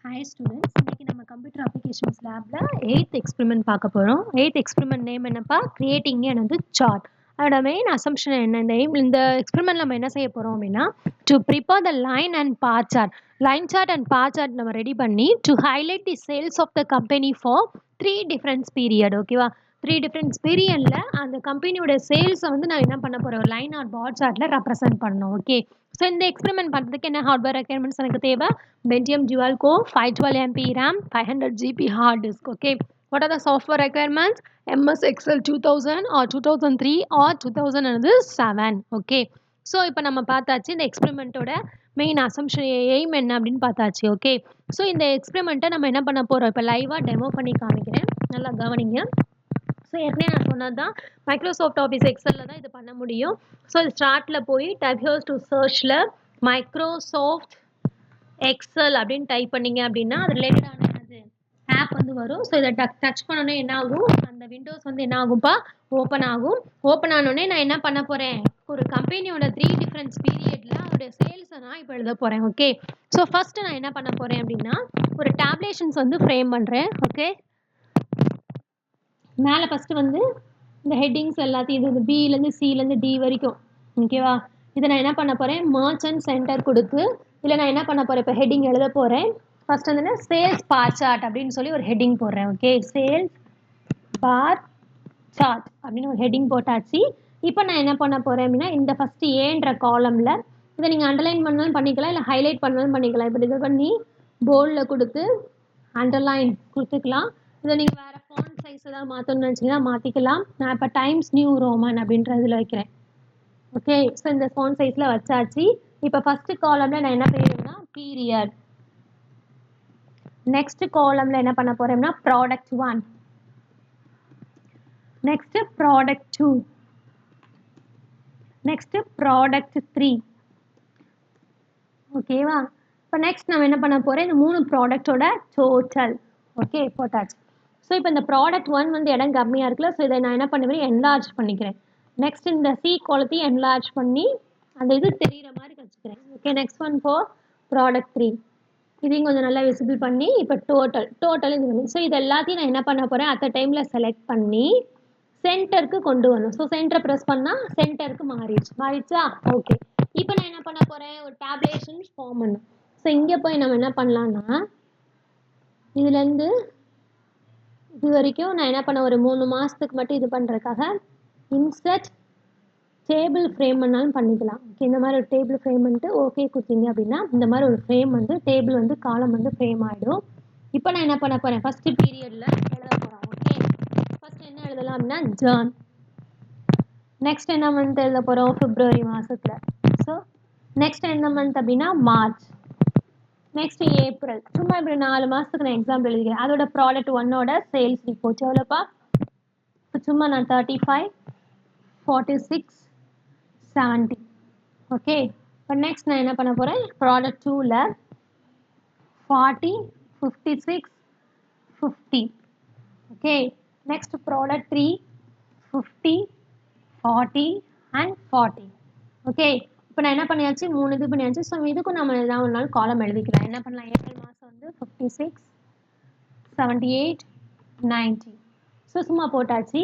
Hi students, இன்னைக்கு நம்ம computer applications லேப்ல 8th எக்ஸ்பெரிமெண்ட் பார்க்க போறோம். 8th எக்ஸ்பெரிமெண்ட் நேம் என்னப்பா? கிரியேட்டிங் எனது சார்ட். அதோட மெயின் அசம்ப்ஷன் என்ன? இந்த எக்ஸ்பெரிமெண்ட் நம்ம என்ன செய்ய போறோம் அப்படின்னா, to prepare the line and bar chart. Line chart and bar chart நம்ம ரெடி பண்ணி to highlight the sales of the company for 3 difference period. ஓகேவா? 3 டிஃபரன்ஸ் பீரியட்ல அந்த கம்பெனியோட சேல்ஸை வந்து நான் என்ன பண்ண போறேன்? ஒரு லைன் ஆர் பார் சார்ட்ல ரெப்ரசென்ட் பண்ணணும். ஓகே. ஸோ இந்த எக்ஸ்பெரிமெண்ட் பண்ணுறதுக்கு என்ன ஹார்ட்வேர் ரெக்யர்மெண்ட்ஸ் எனக்கு தேவை? Pentium dual core, 512 MB RAM, 500 GB hard disk. Okay. What are the software requirements? MS Excel 2000 or 2003 or 2007. Okay. So இப்போ நம்ம பார்த்தாச்சு இந்த எக்ஸ்பெரிமெண்ட்டோட மெயின் அசம்ஷன் எய்ம் என்ன அப்படின்னு பார்த்தாச்சு. ஓகே. ஸோ இந்த எக்ஸ்பெரிமெண்ட்டை நம்ம என்ன பண்ண போகிறோம்? இப்போ லைவாக டெமோ பண்ணி காமிக்கிறேன். நல்லா கவனிங்க. ஸோ ஏற்கனவே நான் சொன்னது தான், மைக்ரோசாஃப்ட் ஆஃபீஸ் எக்ஸலில் தான் இது பண்ண முடியும். ஸோ இது ஸ்டார்ட்டில் போய் டைப் ஹியர்ஸ் டு சர்ச்சில் மைக்ரோசாஃப்ட் எக்ஸல் அப்படின்னு டைப் பண்ணீங்க அப்படின்னா அது ரிலேட்டடான ஆப் வந்து வரும். ஸோ இதை டச் பண்ணோன்னே என்ன ஆகும்? அந்த விண்டோஸ் வந்து என்ன ஆகும்ப்பா? ஓப்பன் ஆகும். ஓப்பன் ஆனோடனே நான் என்ன பண்ண போகிறேன்? ஒரு கம்பெனியோட 3 டிஃபரன்ஸ் பீரியடில் அவருடைய சேல்ஸை நான் இப்போ எழுத போகிறேன். ஓகே. ஸோ ஃபஸ்ட்டு நான் என்ன பண்ண போகிறேன் அப்படின்னா, ஒரு டேப்லேஷன்ஸ் வந்து ஃப்ரேம் பண்ணுறேன். ஓகே. மேலே ஃபஸ்ட்டு வந்து இந்த ஹெட்டிங்ஸ் எல்லாத்தையும் இது பிலேருந்து சிலேருந்து டி வரைக்கும். ஓகேவா? இதை நான் என்ன பண்ண போகிறேன்? மர்ச்சன்ட் சென்டர் கொடுத்து இல்லை நான் என்ன பண்ண போகிறேன்? இப்போ ஹெட்டிங் எழுத போகிறேன். ஃபஸ்ட் வந்து சேல்ஸ் பார் சார்ட் அப்படின்னு சொல்லி ஒரு ஹெட்டிங் போடுறேன். ஓகே. சேல்ஸ் பார் சார்ட் அப்படின்னு ஒரு ஹெட்டிங் போட்டாச்சு. இப்போ நான் என்ன பண்ண போகிறேன் அப்படின்னா, இந்த ஃபஸ்ட்டு ஏன்ற காலமில் இதை நீங்கள் அண்டர்லைன் பண்ணாலும் பண்ணிக்கலாம், இல்லை ஹைலைட் பண்ணாலும் பண்ணிக்கலாம். இப்போ இது பண்ணி போல்டில் கொடுத்து அண்டர்லைன் கொடுத்துக்கலாம். இதை நீங்கள் வேறு ஃபாண்ட் சைஸ் ஏதாவது மாற்றணும்னு நினச்சிங்கன்னா மாற்றிக்கலாம். நான் இப்போ டைம்ஸ் நியூ ரோமன் அப்படின்றதில் வைக்கிறேன். ஓகே. ஸோ இந்த ஃபாண்ட் சைஸில் வச்சாச்சு. இப்போ ஃபஸ்ட்டு காலமில் நான் என்ன பண்ணிடுவேன்னா பீரியட். நெக்ஸ்ட் காலமில் என்ன பண்ண போகிறேன்னா product 1, next product 2, next product 3. ஓகேவா? இப்போ நெக்ஸ்ட் நம்ம என்ன பண்ண போகிறேன்? இந்த 3 ப்ராடக்டோட டோட்டல். ஓகே, போட்டாச்சு. ஸோ இப்போ இந்த ப்ராடக்ட் 1 வந்து இடம் கம்மியாக இருக்குல்ல, ஸோ இதை நான் என்ன பண்ணுவேன்? என்லார்ஜ் பண்ணிக்கிறேன். நெக்ஸ்ட் இந்த சி குவாலிட்டி என்லார்ஜ் பண்ணி அந்த இது தெரிகிற மாதிரி வச்சுக்கிறேன். Okay. Next one for product 3. இதையும் கொஞ்சம் நல்லா விசிபிள் பண்ணி இப்போ டோட்டல் இது பண்ணி, ஸோ இது எல்லாத்தையும் நான் என்ன பண்ண போகிறேன்? அட் டைமில் செலக்ட் பண்ணி சென்டருக்கு கொண்டு வரணும். ஸோ சென்டரை ப்ரெஸ் பண்ணால் சென்டருக்கு மாறிடுச்சா? ஓகே. இப்போ நான் என்ன பண்ண போகிறேன்? ஒரு டேப்லேஷன் ஃபார்ம் பண்ணணும். ஸோ இங்கே போய் நம்ம என்ன பண்ணலான்னா, இதுலேருந்து இது வரைக்கும் நான் என்ன பண்ண, ஒரு 3 மாதத்துக்கு மட்டும் இது பண்ணுறதுக்காக இன்சர்ட் டேபிள் ஃப்ரேம் பண்ணாலும் பண்ணிக்கலாம். ஓகே. இந்த மாதிரி ஒரு டேபிள் ஃப்ரேம் பண்ணிட்டு ஓகே கொடுத்தீங்க அப்படின்னா இந்த மாதிரி ஒரு ஃப்ரேம் வந்து டேபிள் வந்து காலம் வந்து ஃப்ரேம் ஆகிடும். இப்போ நான் என்ன பண்ண போகிறேன்? ஃபஸ்ட்டு பீரியடில் எழுத போகிறோம். ஓகே. ஃபஸ்ட் என்ன எழுதலாம் அப்படின்னா ஜான். நெக்ஸ்ட் என்ன மந்த் எழுத போகிறோம்? பிப்ரவரி மாதத்தில். ஸோ நெக்ஸ்ட் என்ன மந்த் அப்படின்னா மார்ச். Next April. சும்மா இப்படி 4 மாதத்துக்கு நான் எக்ஸாம்பிள் எழுதிக்கிறேன். அதோட ப்ராடக்ட் 1ஓட சேல்ஸ் ரிப்போர்ட் எவ்வளோப்பா? சும்மா நான் 35, 46, 70. ஓகே. இப்போ நெக்ஸ்ட் நான் என்ன பண்ண போகிறேன்? ப்ராடக்ட் 2ல 40, 56, 50. Okay. Next product 3 50, 40 and 40. Okay. இப்போ நான் என்ன பண்ணியாச்சு? 3 இது பண்ணியாச்சு. ஸோ இதுக்கும் நம்ம ஏதாவது ஒரு நாள் காலம் எழுதிக்கலாம். என்ன பண்ணலாம்? ஏப்ரல் மாதம் வந்து 56, 78, 90. ஸோ சும்மா போட்டாச்சு.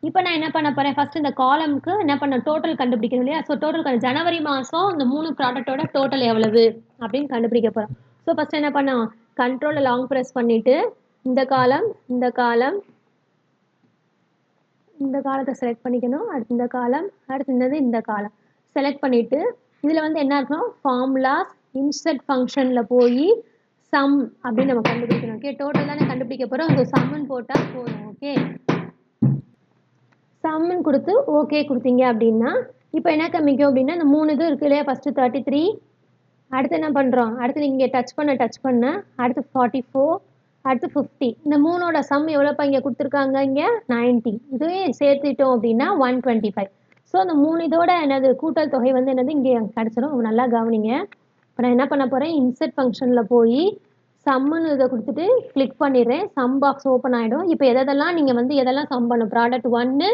இப்போ நான் என்ன பண்ண போகிறேன்? ஃபஸ்ட் இந்த காலமுக்கு என்ன பண்ண, டோட்டல் கண்டுபிடிக்கணும் இல்லையா? ஸோ டோட்டல் ஜனவரி மாதம் இந்த 3 ப்ராடக்டோட டோட்டல் எவ்வளவு அப்படின்னு கண்டுபிடிக்க போகிறோம். ஸோ ஃபஸ்ட் என்ன பண்ணோம்? கண்ட்ரோலில் லாங் ப்ரெஸ் பண்ணிவிட்டு இந்த காலம் இந்த காலம் இந்த காலத்தை செலக்ட் பண்ணிக்கணும். அடுத்து இந்த காலம், அடுத்து இந்த காலம் செலக்ட் பண்ணிவிட்டு இதில் வந்து என்ன இருக்கணும்? ஃபார்முலாஸ் இன்சர்ட் ஃபங்க்ஷனில் போய் சம் அப்படின்னு நம்ம கண்டுபிடிக்கணும். ஓகே. டோட்டல் தானே கண்டுபிடிக்க போகிறோம். அது சம்முன்னு போட்டால் போதும். ஓகே. சம்முன்னு கொடுத்து ஓகே கொடுத்தீங்க அப்படின்னா இப்போ என்ன காமிக்கும் அப்படின்னா இந்த 3 இது இருக்குது இல்லையா? ஃபஸ்ட்டு 33, அடுத்து என்ன பண்ணுறோம்? அடுத்து நீங்கள் டச் பண்ண அடுத்து 44, அடுத்து 50. இந்த 3ஓட சம் எவ்வளோப்பா இங்கே கொடுத்துருக்காங்க? இங்கே 90. இதுவே சேர்த்துட்டோம் அப்படின்னா 125. ஸோ அந்த 3 இதோட என்னது கூட்டல் தொகை வந்து என்னது இங்கே கிடச்சிடும். நல்லா கவனிங்க. இப்போ நான் என்ன பண்ண போகிறேன்? இன்சர்ட் ஃபங்க்ஷனில் போய் சம்முன்னு இதை கொடுத்துட்டு கிளிக் பண்ணிடுறேன். சம் பாக்ஸ் ஓப்பன் ஆகிடும். இப்போ எதெல்லாம் நீங்கள் வந்து எதெல்லாம் சம் பண்ணும்? Product 1,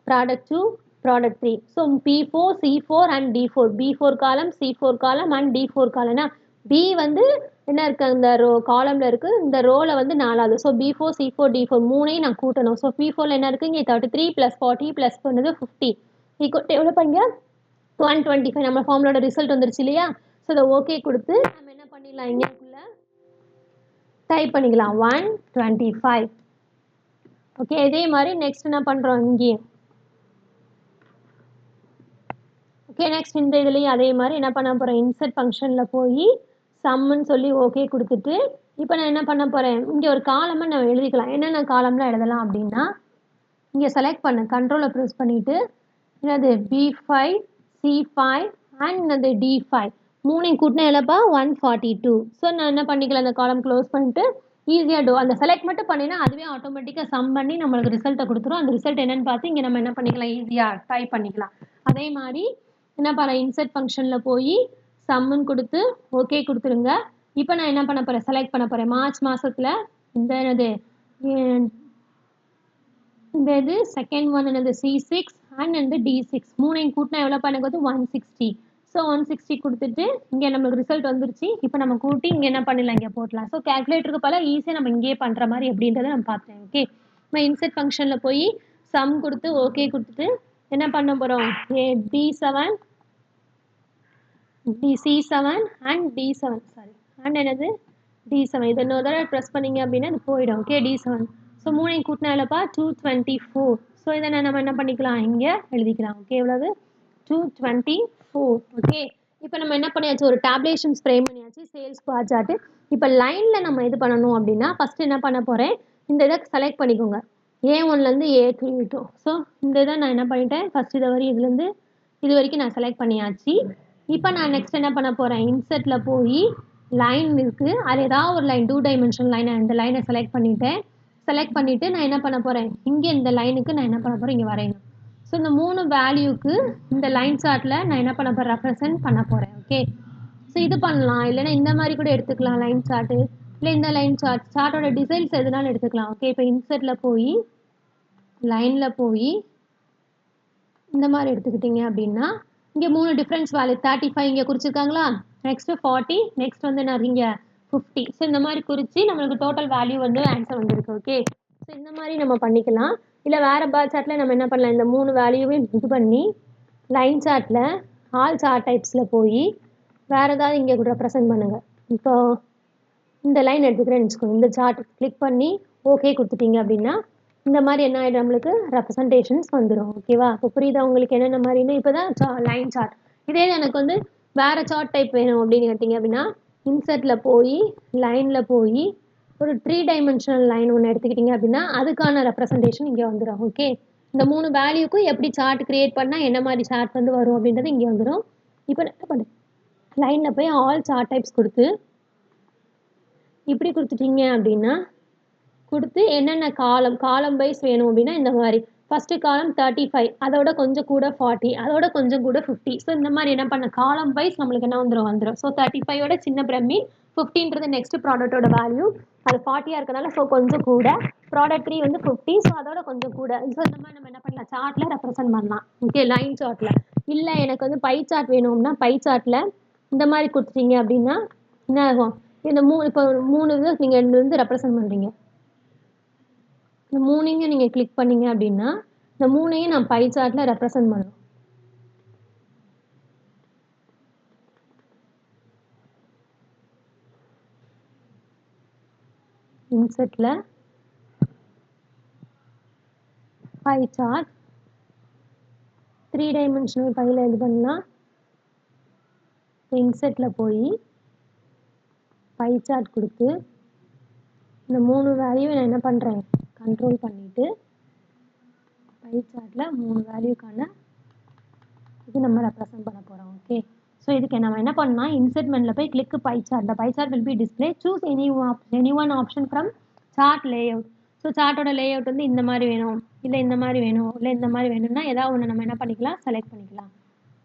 product 2, product 3. So P4, C4 and D4. B4 காலம், C4 காலம் அண்ட் D4 காலம்னா பி வந்து என்ன இருக்கு இந்த காலம்ல இருக்கு, இந்த ரோல வந்து 4வது. ஸோ B4 C4 D4 மூணையும் நான் கூட்டணும். ஸோ P4ல என்ன இருக்கு, இங்கே 33 + 40 + பண்ணது 50 ஈக்குவல் எவ்வளோ பண்ணீங்க 125. நம்ம ஃபார்முலோட ரிசல்ட் வந்துருச்சு இல்லையா? ஸோ இதை ஓகே கொடுத்து நம்ம என்ன பண்ணிடலாம், இங்கேக்குள்ள டைப் பண்ணிக்கலாம் 125. ஓகே, இதே மாதிரி நெக்ஸ்ட் என்ன பண்ணுறோம் இங்கேயும். ஓகே, நெக்ஸ்ட் இந்த இதுலேயும் அதே மாதிரி என்ன பண்ண போகிறேன், இன்சர்ட் ஃபங்க்ஷனில் போய் சம்முன்னு சொல்லி ஓகே கொடுத்துட்டு இப்போ நான் என்ன பண்ண போகிறேன், இங்கே ஒரு காலமை நம்ம எழுதிக்கலாம். என்னென்ன காலம்லாம் எழுதலாம் அப்படின்னா, இங்கே செலக்ட் பண்ண கண்ட்ரோலை ப்ரெஸ் பண்ணிவிட்டு என்னது B5 C5 அண்ட் என்னது D5 மூணையும் கூட்டினா எவ்வளோப்பா 142. ஸோ நான் என்ன பண்ணிக்கலாம், அந்த காலம் க்ளோஸ் பண்ணிட்டு ஈஸியாக அந்த செலக்ட் மட்டும் பண்ணினா அதுவே ஆட்டோமேட்டிக்காக சம் பண்ணி நம்மளுக்கு ரிசல்ட்டை கொடுத்துரும். அந்த ரிசல்ட் என்னென்னு பார்த்து இங்கே நம்ம என்ன பண்ணிக்கலாம், ஈஸியாக டைப் பண்ணிக்கலாம். அதே மாதிரி என்ன பண்ண, இன்சர்ட் ஃபங்க்ஷனில் போய் சம்முன்னு கொடுத்து ஓகே கொடுத்துருங்க. இப்போ நான் என்ன பண்ண போகிறேன், செலக்ட் பண்ண போகிறேன் மார்ச் மாதத்தில் இந்த என்னது இந்த இது செகண்ட் ஒன் என்னது C6 அண்ட் வந்து D6 மூணையும் கூட்டினா எவ்வளோ எனக்கு வந்து 160. ஸோ 160 கொடுத்துட்டு இங்கே நம்மளுக்கு ரிசல்ட் வந்துருச்சு. இப்போ நம்ம கூட்டி இங்கே என்ன பண்ணலாம், இங்கே போட்டலாம். ஸோ கேல்குலேட்டருக்கு பல ஈஸியாக நம்ம இங்கேயே பண்ணுற மாதிரி எப்படின்றத நம்ம பார்த்தேன். ஓகே, நம்ம இன்சர்ட் ஃபங்க்ஷனில் போய் சம் கொடுத்து ஓகே கொடுத்துட்டு என்ன பண்ண போகிறோம், D7 C7 and D7 sorry and என்னது D7 இதை இன்னொரு தடவை ப்ரெஸ் பண்ணிங்க அப்படின்னா இது போயிடும். ஓகே, D7 ஸோ மூணையும் கூட்டினா எவ்வளோப்பா 224. ஸோ இதை நம்ம என்ன பண்ணிக்கலாம், இங்கே எழுதிக்கலாம். ஓகே, எவ்வளவு 224. ஓகே, இப்போ நம்ம என்ன பண்ணியாச்சு, ஒரு டேப்லேஷன் ஸ்ப்ரே பண்ணியாச்சு, சேல்ஸ் பார் சார்ட். இப்போ லைனில் நம்ம இது பண்ணணும் அப்படின்னா ஃபஸ்ட்டு என்ன பண்ண போகிறேன், இந்த இதை செலக்ட் பண்ணிக்கோங்க A1லேருந்து A3 வரைக்கும். ஸோ இந்த இதை நான் என்ன பண்ணிட்டேன், ஃபஸ்ட் இதை வரை இதுலேருந்து இது வரைக்கும் நான் செலக்ட் பண்ணியாச்சு. இப்போ நான் நெக்ஸ்ட் என்ன பண்ண போகிறேன், இன்சர்ட்டில் போய் லைன் இருக்குது, அது ஏதாவது ஒரு லைன் 2 டைமென்ஷனல் லைனை இந்த லைனை செலக்ட் பண்ணிவிட்டேன். செலக்ட் பண்ணிவிட்டு நான் என்ன பண்ண போகிறேன், இங்கே இந்த லைனுக்கு நான் என்ன பண்ண போகிறேன், இங்கே வரையணும். ஸோ இந்த 3 வேல்யூக்கு இந்த லைன் சார்ட்டில் நான் என்ன பண்ண போகிறேன், ரெப்ரசன்ட் பண்ண போகிறேன். ஓகே, ஸோ இது பண்ணலாம், இல்லைன்னா இந்த மாதிரி கூட எடுத்துக்கலாம் லைன் சார்ட்டு, இல்லை இந்த லைன் சார்ட்டோட டிசைன்ஸ் எதுனாலும் எடுத்துக்கலாம். ஓகே, இப்போ இன்சர்ட்டில் போய் லைனில் போய் இந்த மாதிரி எடுத்துக்கிட்டிங்க அப்படின்னா இங்கே 3 டிஃப்ரென்ஸ் வேல்யூ 35 இங்கே குறிச்சிருக்காங்களா, நெக்ஸ்ட்டு 40, நெக்ஸ்ட் வந்து நான் இங்கே 50. ஸோ இந்த மாதிரி குறித்து நம்மளுக்கு டோட்டல் வேல்யூ வந்து ஆன்சர் வந்துருக்கு. ஓகே, ஸோ இந்த மாதிரி நம்ம பண்ணிக்கலாம். இல்லை வேறு பார் சார்ட்டில் நம்ம என்ன பண்ணலாம், இந்த 3 வேல்யூவே இது பண்ணி லைன் சார்ட்டில் ஆல் சார்ட் டைப்ஸில் போய் வேறு ஏதாவது இங்கே கூட ரெப்ரசன்ட் பண்ணுங்கள். இப்போ இந்த லைன் எடுத்துக்கிறேன்னு வச்சுக்கோங்க, இந்த சார்ட் கிளிக் பண்ணி ஓகே கொடுத்துட்டீங்க அப்படின்னா இந்த மாதிரி என்ன ஆகிடும், நம்மளுக்கு ரெப்ரசன்டேஷன்ஸ் வந்துடும். ஓகேவா, இப்போ புரியுதா உங்களுக்கு என்னென்ன மாதிரின்னு. இப்போ தான் லைன் சார்ட். இதே எனக்கு வந்து வேறு சார்ட் டைப் வேணும் அப்படின்னு கேட்டிங்க அப்படின்னா இன்சர்ட்டில் போய் லைனில் போய் ஒரு 3 டைமென்ஷனல் லைன் ஒன்று எடுத்துக்கிட்டிங்க அப்படின்னா அதுக்கான ரெப்ரசன்டேஷன் இங்கே வந்துடும். ஓகே, இந்த 3 வேல்யூக்கும் எப்படி சார்ட் க்ரியேட் பண்ணால் என்ன மாதிரி சார்ட் வந்து வரும் அப்படின்றது இங்கே வந்துடும். இப்போ என்ன பண்ணு, லைனில் போய் ஆல் சார்ட் டைப்ஸ் கொடுத்து இப்படி கொடுத்துட்டீங்க அப்படின்னா கொடுத்து என்னென்ன காலம் வைஸ் வேணும் அப்படின்னா இந்த மாதிரி ஃபஸ்ட்டு காலம் 35, அதோட கொஞ்சம் கூட 40, அதோட கொஞ்சம் கூட 50. ஸோ இந்த மாதிரி என்ன பண்ண காலம் வைஸ் நம்மளுக்கு என்ன வந்துடும். ஸோ 35ஓட சின்ன பிரம்மி, 50ன்றது நெக்ஸ்ட் ப்ராடக்டோட வேல்யூ, அது 40 இருக்கனால ஸோ கொஞ்சம் கூட, ப்ராடக்ட் 3 வந்து 50, ஸோ அதோட கொஞ்சம் கூட. ஸோ இந்த மாதிரி நம்ம என்ன பண்ணலாம், சார்ட்டில் ரெப்ரசன்ட் பண்ணலாம். ஓகே, லைன் சார்ட்டில். இல்லை எனக்கு வந்து பை சார்ட் வேணும்னா பை சார்ட்டில் இந்த மாதிரி கொடுத்துட்டீங்க அப்படின்னா என்ன ஆகும், இந்த இப்போ 3 இது நீங்கள் வந்து ரெப்ரசன்ட் பண்ணுறீங்க. இந்த 3ஐயும் நீங்கள் கிளிக் பண்ணீங்க அப்படின்னா இந்த 3ஐயும் நான் பை சார்ட்டில் ரெப்ரசன்ட் பண்ணணும். இன்சர்ட்டில் பை சார்ட் 3 டைமென்ஷனல் பையில் இது பண்ணலாம். இன்சர்ட்டில் போய் பை சார்ட் கொடுத்து இந்த 3 வேல்யூ நான் என்ன பண்ணுறேன், கண்ட்ரோல் பண்ணிவிட்டு பை சார்ட்டில் 3 வேல்யூக்கான இது நம்ம ரெப்ரசன்ட் பண்ண போகிறோம். ஓகே, ஸோ இதுக்கு நம்ம என்ன பண்ணால் இன்சர்ட் மெனுவில் போய் click pie chart, pie chart will be display, choose any one option from chart layout. So சார்ட்டோட லே அவுட் வந்து இந்த மாதிரி வேணும், இல்லை இந்த மாதிரி வேணும், இல்லை இந்த மாதிரி வேணும்னா ஏதாவது ஒன்று நம்ம என்ன பண்ணிக்கலாம், செலக்ட் பண்ணிக்கலாம்.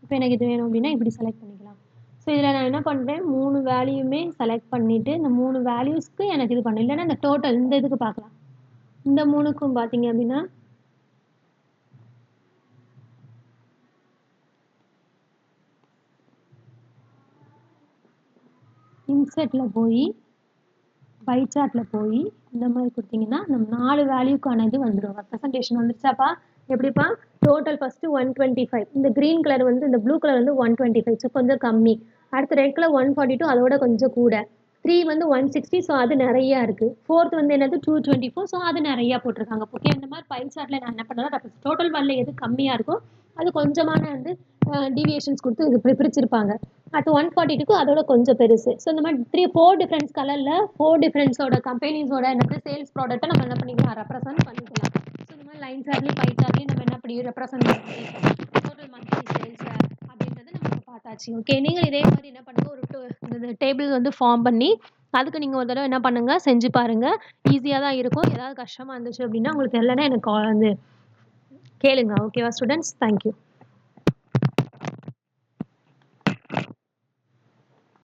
இப்போ எனக்கு இது வேணும் அப்படின்னா இப்படி செலக்ட் பண்ணிக்கலாம். ஸோ இதில் நான் என்ன பண்ணுறேன், 3 வேல்யூமே செலக்ட் பண்ணிவிட்டு இந்த 3 வேல்யூஸ்க்கு எனக்கு இது பண்ணணும். இல்லைன்னா இந்த டோட்டல் இந்த இதுக்கு பார்க்கலாம். இந்த 3க்கும் பார்த்தீங்க அப்படின்னா இன்செர்ட்ல போய் பை சார்ட்ல போய் இந்த மாதிரி கொடுத்தீங்கன்னா நம்ம 4 வேல்யூக்கான இது வந்துடும். ரெப்ரசன்டேஷன் வந்துருச்சாப்பா? எப்படிப்பா? Total first 125. இந்த கிரீன் கலர் வந்து இந்த ப்ளூ கலர் வந்து 125. ஸோ கொஞ்சம் கம்மி. அடுத்து ரெட் கலர் 142, அதோட கொஞ்சம் கூட. 3 வந்து 160, ஸோ அது நிறையா இருக்கு. 4th வந்து என்னது 224, ஸோ அது நிறையா போட்டிருக்காங்க. ஓகே, இந்த மாதிரி பை சார்ட்ல நான் என்ன பண்ணேன்னா டோட்டல் வேல்யூ எது கம்மியாக இருக்கோ அது கொஞ்சமான வந்து டீவியேஷன்ஸ் கொடுத்து இது பிரிச்சிருப்பாங்க. அடுத்து 142க்கு அதோட கொஞ்சம் பெருசு. ஸோ இந்த மாதிரி 4 டிஃப்ரெண்ட்ஸ் கலரில் 4 டிஃப்ரெண்ட்ஸோட கம்பெனிஸோட என்னது சேல்ஸ் ப்ராடக்ட்டை நம்ம என்ன பண்ணிக்கலாம், ரெப்ரசென்ட் பண்ணிக்கலாம். ஸோ இந்த மாதிரி லைன் சார்ட்லேயும் பை சார்ட்லேயும் நம்ம என்ன பண்ணி ரெப்ரசென்ட் பண்ணி டோட்டல் மந்த்லி சேல்ஸ் அப்படின்றது நம்ம பார்த்தாச்சு. ஓகே, நீங்கள் இதே மாதிரி என்ன பண்ணுங்க, ஒரு டேபிள் வந்து ஃபார்ம் பண்ணி அதுக்கு நீங்கள் ஒரு தடவை என்ன பண்ணுங்க, செஞ்சு பாருங்க. ஈஸியாக தான் இருக்கும். ஏதாவது கஷ்டமாக இருந்துச்சு அப்படின்னா உங்களுக்கு இல்லைன்னா எனக்கு வந்து கேளுங்க. ஓகேவா ஸ்டூடெண்ட்ஸ்? தேங்க்யூ.